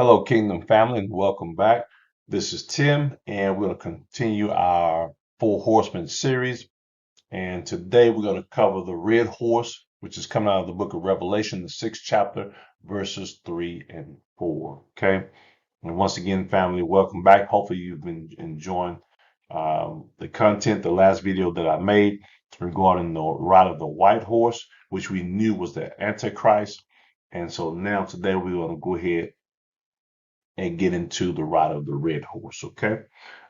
Hello, Kingdom family, and welcome back. This is Tim, and we're going to continue our Four Horsemen series. And today we're going to cover the red horse, which is coming out of the book of Revelation, the sixth chapter, verses 3 and 4. Okay. And once again, family, welcome back. Hopefully, you've been enjoying the content, the last video that I made regarding the ride of the white horse, which we knew was the Antichrist. And so now today we're going to go ahead and get into the ride of the red horse. Okay.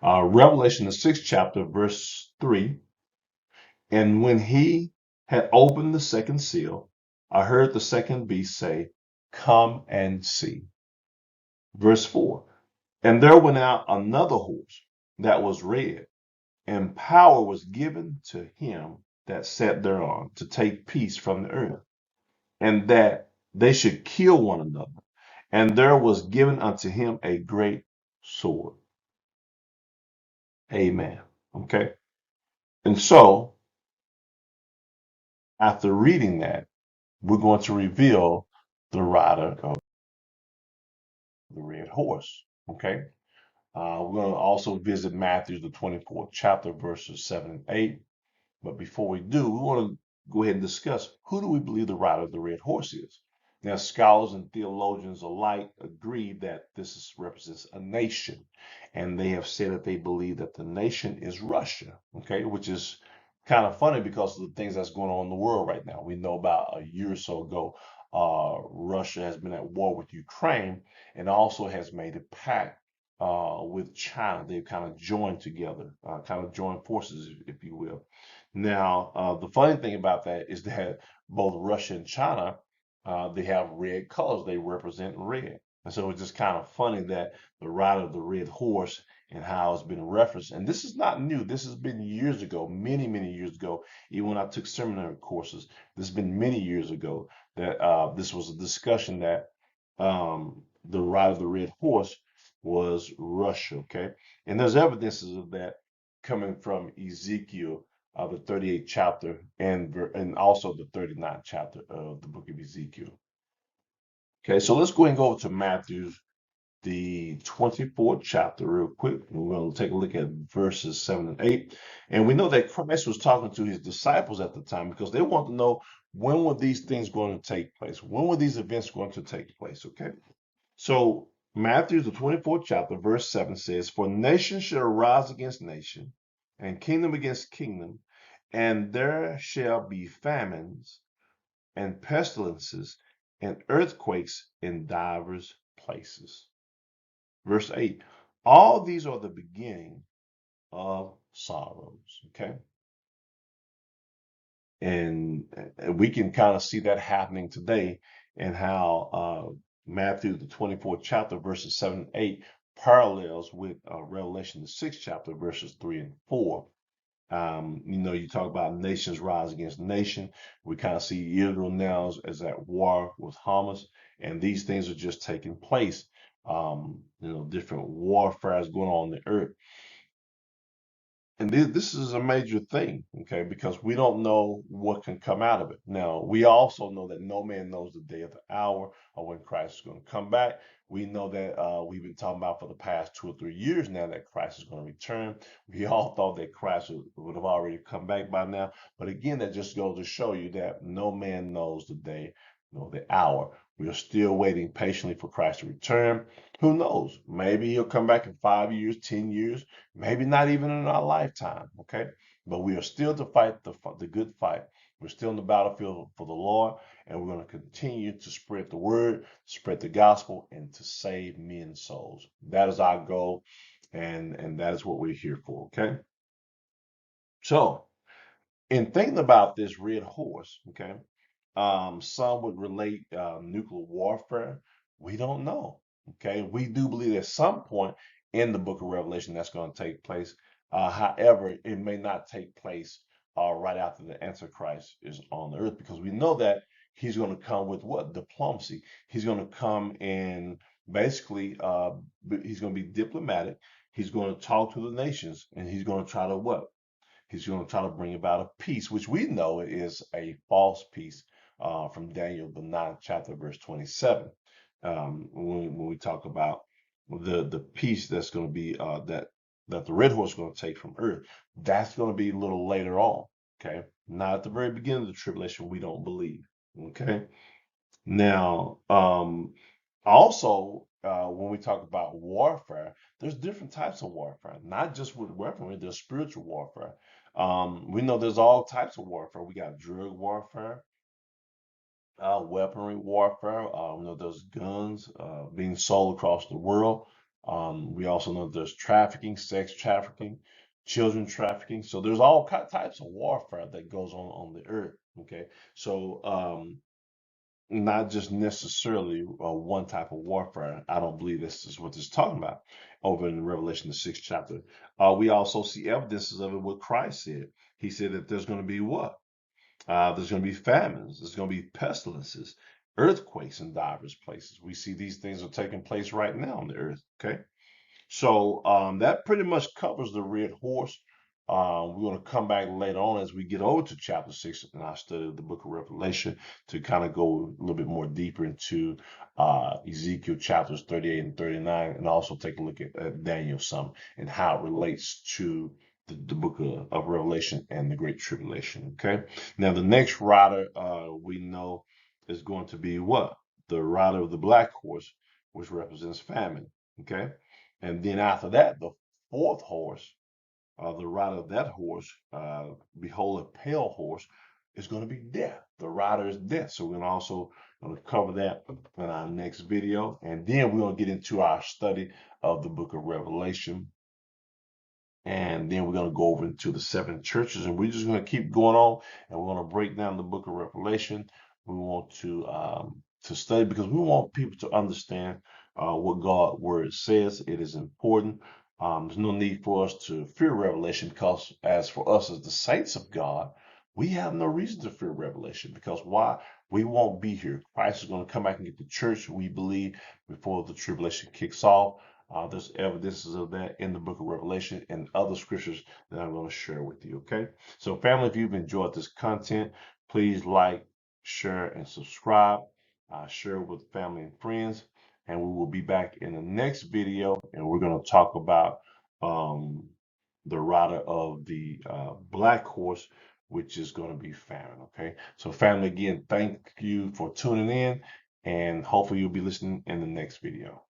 Revelation, the sixth chapter, verse 3. And when he had opened the second seal, I heard the second beast say, "Come and see." Verse 4. And there went out another horse that was red, and power was given to him that sat thereon to take peace from the earth, and that they should kill one another. And there was given unto him a great sword. Amen. Okay. And so, after reading that, we're going to reveal the rider of the red horse. Okay. We're going to also visit Matthew, the 24th chapter, verses 7 and 8. But before we do, we want to go ahead and discuss who do we believe the rider of the red horse is. Now, scholars and theologians alike agree that represents a nation, and they have said that they believe that the nation is Russia, okay, which is kind of funny because of the things that's going on in the world right now. We know about a year or so ago, Russia has been at war with Ukraine and also has made a pact with China. They've kind of joined together, kind of joined forces, if you will. Now, the funny thing about that is that both Russia and China, they have red colors. They represent red. And so it's just kind of funny that the ride of the red horse and how it's been referenced. And this is not new. This has been years ago, many, many years ago. Even when I took seminary courses, this has been many years ago that this was a discussion that the ride of the red horse was Russia. Okay. And there's evidences of that coming from Ezekiel, the 38th chapter, and also the 39th chapter of the book of Ezekiel. Okay, so let's go ahead and go over to Matthew, the 24th chapter, real quick. We're going to take a look at verses 7 and 8. And we know that Christ was talking to his disciples at the time because they want to know, when were these things going to take place? When were these events going to take place? Okay, so Matthew, the 24th chapter, verse 7 says, "For nation shall arise against nation, and kingdom against kingdom, and there shall be famines and pestilences and earthquakes in divers places." Verse 8, "All these are the beginning of sorrows." Okay. And we can kind of see that happening today, and how Matthew, the 24th chapter, verses 7 and 8 parallels with Revelation, the 6th chapter, verses 3 and 4. You talk about nations rise against nation. We kind of see Israel now as at war with Hamas, and these things are just taking place. Different warfare is going on the earth. And this is a major thing, okay, because we don't know what can come out of it. Now, we also know that no man knows the day of the hour or when Christ is going to come back. We know that we've been talking about for the past 2 or 3 years now that Christ is going to return. We all thought that Christ would have already come back by now. But again, that just goes to show you that no man knows the day nor the hour. We are still waiting patiently for Christ to return. Who knows? Maybe he'll come back in 5 years, 10 years. Maybe not even in our lifetime, okay? But we are still to fight the good fight. We're still in the battlefield for the Lord, and we're going to continue to spread the word, spread the gospel, and to save men's souls. That is our goal, and that is what we're here for, okay? So, in thinking about this red horse, okay, some would relate nuclear warfare. We don't know. Okay, we do believe at some point in the book of Revelation that's going to take place. However, it may not take place right after the Antichrist is on the earth, because we know that he's going to come with what? Diplomacy. He's going to come in basically, he's going to be diplomatic. He's going to talk to the nations, and he's going to try to what? He's going to try to bring about a peace, which we know is a false peace from Daniel, the 9th chapter, verse 27. when we talk about the peace that's going to be that the red horse is going to take from earth. That's going to be a little later on. Okay, not at the very beginning of the tribulation. We don't believe. Okay, now also when we talk about warfare, there's different types of warfare. Not just with weaponry. There's spiritual warfare. We know there's all types of warfare. We got drug warfare, weaponry warfare. We know there's guns being sold across the world. We also know there's trafficking, sex trafficking, children trafficking. So there's all types of warfare that goes on the earth. Okay, so not just necessarily one type of warfare. I don't believe this is what this is talking about over in Revelation, the 6th chapter. We also see evidences of it. What Christ said. He said that there's going to be what? There's going to be famines. There's going to be pestilences, earthquakes in diverse places. We see these things are taking place right now on the earth. Okay. So that pretty much covers the red horse. We're going to come back later on as we get over to chapter 6 in our study of the book of Revelation to kind of go a little bit more deeper into Ezekiel chapters 38 and 39, and also take a look at Daniel some and how it relates to the book of Revelation and the Great Tribulation. Okay. Now, the next rider we know is going to be what? The rider of the black horse, which represents famine. Okay. And then after that, the fourth horse, the rider of that horse, behold, a pale horse, is going to be death. The rider is death. So we're going to also cover that in our next video. And then we're going to get into our study of the book of Revelation. And then we're going to go over into the seven churches, and we're just going to keep going on, and we're going to break down the book of Revelation. We want to study because we want people to understand what God's word says. It is important. There's no need for us to fear Revelation because, as for us as the saints of God, we have no reason to fear Revelation because why? We won't be here. Christ is going to come back and get the church, we believe, before the tribulation kicks off. There's evidences of that in the book of Revelation and other scriptures that I'm going to share with you. Okay. So, family, if you've enjoyed this content, please like, share, and subscribe. Share with family and friends. And we will be back in the next video. And we're going to talk about the rider of the black horse, which is going to be famine. Okay. So, family, again, thank you for tuning in. And hopefully, you'll be listening in the next video.